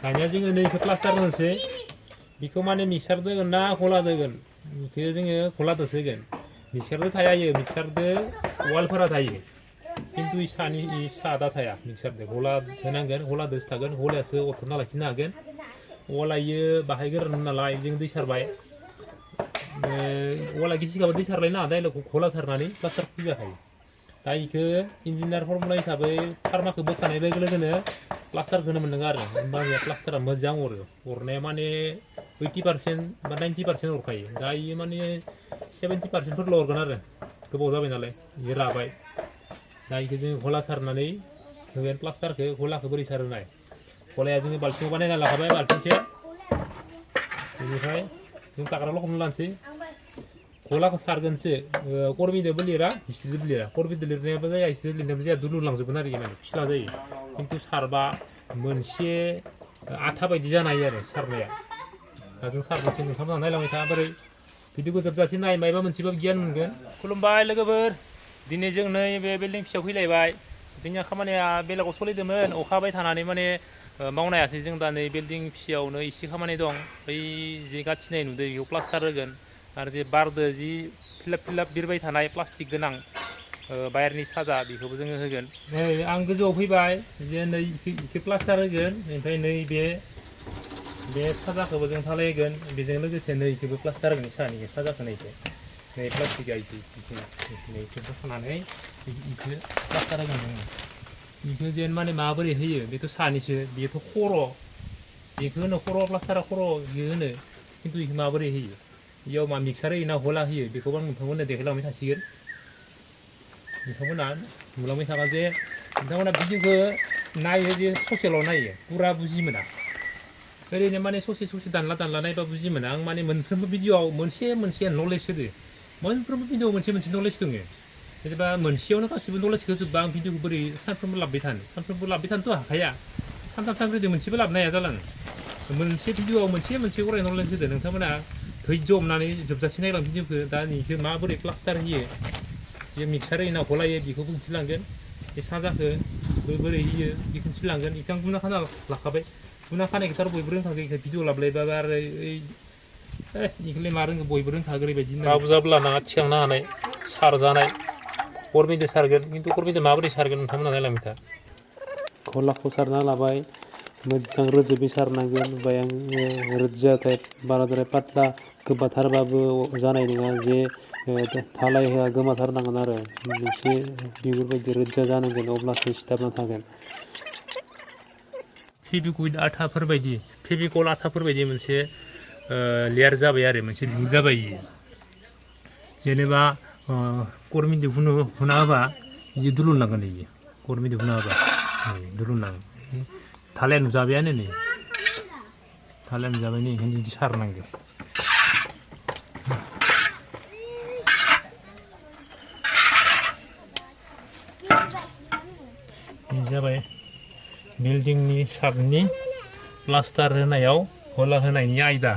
दानिया जोङो नैखौ प्लास्टार होनोसै बेखौ माने मिक्सार दोगोन ना गला दोगोन बेखौ जोङो गलादोसो होगोन मिक्सारदो थाया इयो मिक्सारदो वालफोरा थायो खिन्थु सानि सादा थाया मिक्सारदो गला होनांगोन गलादोसो थागोन गलायासो अरथबना लाखिनो हागोन वाला इयो बाहाय गोरान नालाय जों दै सारबाय वाला गिसिगाबो दै सारलायनाङा डाइरेक्ट गला सारनानै प्लास्टार खुलिजाखायो दा इखौ इन्जिनियार फर्मुला हिसाबै फार्माखौ बोखानाय लोगो लोगोनो प्लास्टारखौ होनो मोननांगौ आरो होमबानिया प्लास्टारा मोजां अरो अरनाया माने 80% बा 90% अरखायो दा इयो माने 70%फोरल' अरगोन आरो गोबाव जाबाय नालाय इयो राबाय दा इखौ जों गला सारनानै होगोन प्लास्टारखौ गलाखौ बोरै सारो नाय गलाया जोङो बाल्थिङाव बानायना लाखाबाय बाल्थिंसे बेनिफ्राय जों ताग्रा लखबना लानोसै गलाखौ सारगोनसो करबिदोबो लिरा हिस्ट्रिदोबो लिरा करबिदो लिरनायाबो जाया हिस्ट्रिदो लिरनायाबो जाया दुलुरलांजोबगोन आरो माने फिस्ला जायो खिन्थु सारबा मोनसे आथा बायदि जानो हायो आरो सारनाया दा जों सारनोसै नोंथांमोनहा नायलांबाय था बोरै भिडिअखौ जोबजासिम नाय मायबा मोनसेबाबो गियान मोनगोन खुलुमबाय लोगोफोर दिनै जों नै बे बिल्डिं फिसायाव फैलायबाय जोंनिया खामानिया बेलेगाव सोलिदोंमोन अखा हाबाय थानानै माने मावनो हायासै जों दा नै बिल्डिं फिसायावनो एसे खामानि दं बै जे गाथिनाय नुदों बेयाव प्लास्टार होगोन आरो जे बारदो जि फिलाप बिरबाय थानाय प्लास्टिक गोनां बायरनि साजा बेखौबो जोङो होगोन नै आं गोजौआव फैबाय जे नै इखो प्लास्टार होगोन ओमफ्राय नै बे साजाखौबो जों थालायगोन बेजों लोगोसे नै इखौबो प्लास्टार होगोन सानि साजाखौ नै प्लास्टिकआ इखौ बोखानानै इखौ प्लास्टार होगोन जोङो इखौ जेन माने माबोरै होयो बेथ' सानिसो बेथ' खर' बेखौ होनो खर' प्लास्टारा खर' इखौ होनो खिन्थु इखौ माबोरै होयो इयाव मा मिक्सार होयो ना गला होयो बेखौबो आं नोंथांमोननो देखायलांबाय थासिगोन नोंथांमोना नुलांबाय थाबा जे नोंथांमोना भिडिअखौ नायो जे ससेल' नायो पुरा बुजि मोना ओरैनो माने ससे दानला नायबा बुजि मोना आं माने मोनफ्रोमबो भिडिअआव मोनसे नलेज होदो मोनफ्रोमबो भिडिअआव मोनसे नलेज दङ जेनेबा मोनसेयावनो गासिबो नलेजखौ होजोबबा आं भिडिअखौ बोरै सानफ्रोमबो लाबोबाय थानोथ' हाखाया सानथाम सानब्रैदो मोनसेबो लाबोनो हाया जालाङो मोनसे भिडिअआव मोनसे अराय नलेज होदो नोंथांमोना धैर्य हमनानै जोबजासिम नायलां भिडिअखौ दा नैखौ माबोरै प्लास्टार होयो बे मिक्सार होयो ना गलायो बेखौ दिन्थिलांगोन बे साजाखौ बोरै होयो बेखौ दिन्थिलांगोन बेखौ आं बुंना खाना लाखाबाय बुंना खानायखौथ' आरो बयबो रोंखागौ बेखौ भिडिअ लाबोलायबाबो आरो बेखौलाय मा रोंगौ बयबो रोंखागौ ओरैबायदि रावबो जाब्ला नाङा थिखांनो हानाय सारजानाय करबिदो सारगोन खिन्थु करबिदो माबोरै सारगोन नोंथांमोना नायलांबाय था गलाखौ सारना लाबाय मोजां रोजोबै सारनांगोन ओमफ्राय आं रोजाथाय बाराद्राय पातला गोबाथारबाबो जानाय नङा जे धालाय होआ गोमाथारनांगोन आरो एसे बिगुर बायदि रोजा जानांगोन अब्लासो सिथाबना थागोन फेभिकुइड आथाफोरबायदि फेभिकल आथाफोरबायदि मोनसे लेयार जाबाय आरो मोनसे बिगुर जाबाय जेनेबा करबिदो हुना होबा बियो दुलुरलांगोन बियो करबिदो हुना होबा दुलुरलाङो धालाया नुजाबायानो नै धालाया नुजाबाय नै ओंखायनो बिदि सारनांगौ जाबाय बिल्डिंनि साबनि प्लास्टार होनायाव गला होनायनि आयदा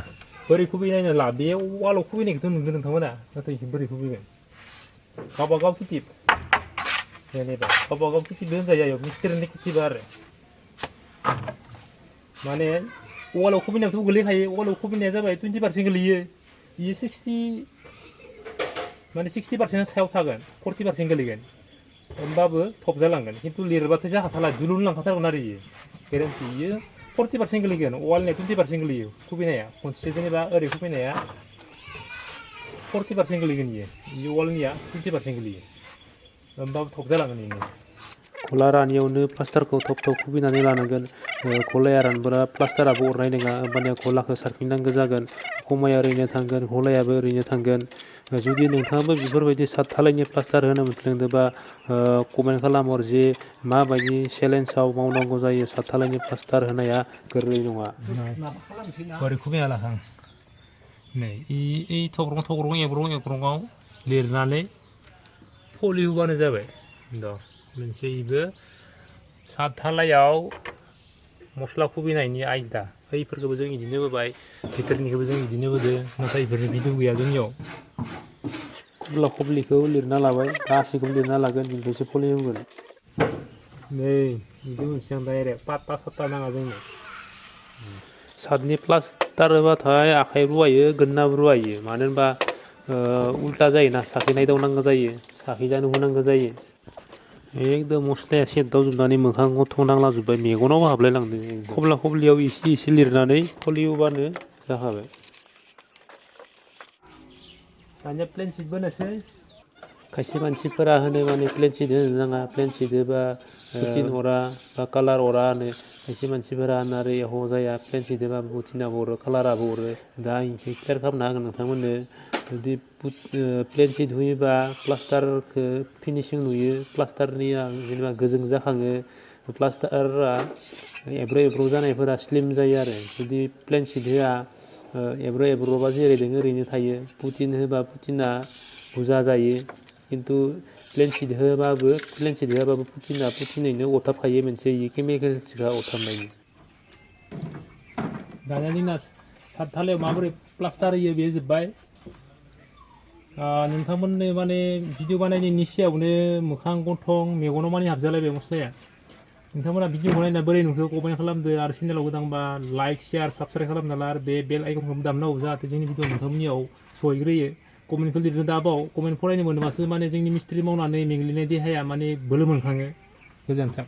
बोरै खुबैनायनो ला बे वालाव खुबैनायखौथ' नुदों नोंथांमोना नाथाय इखौ बोरै खुबैगोन गावबागाव खेथि जेनेबा गावबागाव खेथिबो होनजायो मिस्ट्रिनि खेथिबो आरो माने वालाव खुबैनायावथ' गोलैखायो वालाव खुबैनाया जाबाय 20% गोलैयो बियो 60% सायाव थागोन 40% गोलैगोन होमबाबो थब जालांगोन खिन्थु लिरबाथाय जाखाथारला दुलुर लांखाथारगोन आरो इयो गेरेन्टि इयो 40% गोलैगोन वालनिया 20% गोलैयो खुबैनाया खनसे जेनेबा ओरै खुबैनाया 40% गोलैगोन इयो वालनिया 20% गोलैयो होमबाबो थब जालांगोन इनो गला रानियावनो प्लास्टारखौ थब खुबैनानै लानांगोन गलाया रानबोला प्लास्टाराबो अरनाय नङा होमबानिया गलाखौ सारफिननांगौ जागोन खमाया ओरैनो थांगोन गलायाबो ओरैनो थांगोन जुदि नोंथाङाबो बेफोरबायदि सात धालायनि प्लास्टार होनो मोनफ्लांदोंबा कमेन्ट खालामहर जे माबायदि चेलेन्जआव मावनांगौ जायो सात धालायनि प्लास्टार होनाया गोरलै नङा बोरै खुबैना लाखां नै इ थग्रं एब्रं लिरनानै पलि होबानो जाबाय द' मोनसे इबो सात धालायाव मस्ला खुबैनायनि आयदा बैफोरखौबो जों इदिनो होबाय भितरनिखौबो जों इदिनो होदो नाथाय इफोरनि भिडिअ गैया जोंनियाव खब्ला खब्लिखौ लिरना लाबाय गासैखौबो लिरना लागोन बेनिफ्रायसो पलि होगोन नै बिदि मोनसे आं डाइरेक्ट पात्ता सात्ता नाङा जोंनो सातनि प्लास्टार होबाथाय आखाइ रुवायो गोदना रुवायो मानो होनबा उल्टा जायोना साखि नायदावनांगौ जायो साखि जानो होनांगौ जायो एकदम मस्लाया सेन्टाव जोबनानै मोखां गन्थं नांलाजोब्बाय मेगनाव हाबलायलांदों खब्ला खब्लियाव एसे एसे लिरनानै फलियोबानो जाखाबाय दानिया प्लेन सिट बोनोसै खायसे मानसिफोरा होनो माने प्लेन सिट होनो नाङा प्लेन सिट होबा बुटिन अरा बा कालार अरा होनो खायसे मानसिफोरा होनो आरो एख' जाया प्लेन सिट होबा बुटिनाबो अरो कालाराबो अरो दा इखौ क्लियार खालामना होगोन नोंथांमोननो जुदि प्लेन सिट होयोबा प्लास्टारखौ फिनिशिं नुयो प्लास्टारनिया जेनेबा गोजों जाखाङो प्लास्टारा एब्र' एब्र' जानायफोरा स्लिम जायो आरो जुदि प्लेन सिट होआ एब्र' एब्र'बा जेरै दङ ओरैनो थायो पुटिन होबा पुटिना बुजा जायो खिन्थु प्लेन सिट होआबाबो पुटिनैनो अरथाबखायो मोनसे केमिकेल्सखौ अरथाबनायनि दानिया जोंना सात थालायाव माबोरै प्लास्टार होयो बे जोब्बाय नोंथांमोननो माने भिडिअ बानायनायनि सिगाङावनो मोखां गन्थं मेगनाव माने हाबजालायबाय मस्लाया नोंथांमोना भिडिअखौ नायना बोरै नुखो कमेन्ट खालामदो आरो चेनेलाव गोदानबा लाइक शेयार साबस्क्राइब खालामना ला आरो बे बेल आइकनखौ दामनांगौ जाहाथे जोंनि भिडिअ नोंथांमोननियाव सहैग्रोयो कमेन्टखौ लिरनो दाबाव कमेन्ट फरायनो मोनबासो माने जोंनि मिस्ट्रि मावनानै मेंग्लिनाय देहाया माने बोलो मोनखाङो गोजोन्थों